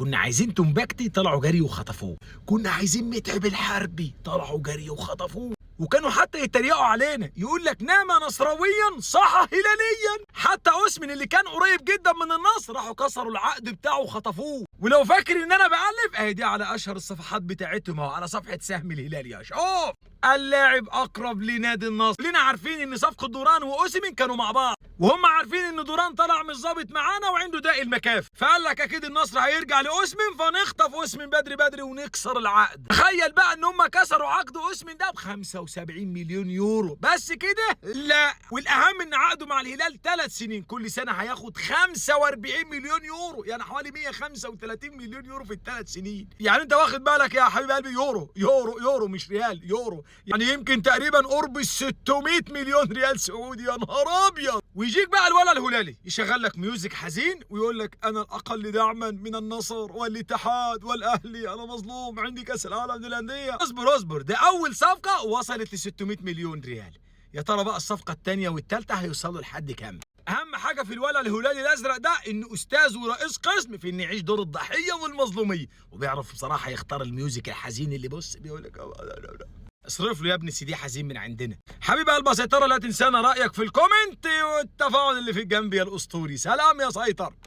كنا عايزين تومباكتي طلعوا جري وخطفوه، كنا عايزين متعب الحربي طلعوا جري وخطفوه، وكانوا حتى يتريقوا علينا يقول لك نام نصراويا صح هلاليا. حتى أسمن اللي كان قريب جدا من النصر راحوا كسروا العقد بتاعه وخطفوه. ولو فاكر ان انا بألف اهي دي على اشهر الصفحات بتاعتهم اهو، على صفحه سهم الهلال يا شوف اللاعب اقرب لنادي النصر. لينا عارفين ان صفقه دوران وأسمن كانوا مع بعض، وهم عارفين ان دوران طلع مش ظابط معانا وعنده داء المكافح، فقال لك اكيد النصر هيرجع لأسمن فنخطف أسمن بدري بدري ونكسر العقد. تخيل بقى ان هم كسروا عقد أسمن ده ب 75 مليون يورو بس كده؟ لا، والاهم ان عقده مع الهلال 3 سنين، كل سنه هياخد 45 مليون يورو، يعني حوالي 135 مليون يورو في ال3 سنين. يعني انت واخد بالك يا حبيب قلبي؟ يورو يورو يورو مش ريال، يورو، يعني يمكن تقريبا قرب ال 600 مليون ريال سعودي. يا نهار ابيض. ويجيك بقى الولا الهلالي يشغل لك ميوزك حزين ويقول لك انا الاقل دعما من النصر والاتحاد والاهلي، انا مظلوم، عندي كاس العالم للانديه. اصبر اصبر، ده اول صفقه وصلت ل 600 مليون ريال، يا ترى بقى الصفقه الثانيه والثالثه هيوصلوا لحد كام؟ اهم حاجه في الولا الهلالي الازرق ده انه استاذ ورئيس قسم في انه يعيش دور الضحيه والمظلوميه، وبيعرف بصراحه يختار الميوزك الحزين اللي بص بيقول لك اصرف له يا ابني سي دي حزين من عندنا. حبيب قلب سيطره، لا تنسانا رايك في الكومنت والتفاعل اللي في الجنب يا الاسطوري. سلام يا سيطر.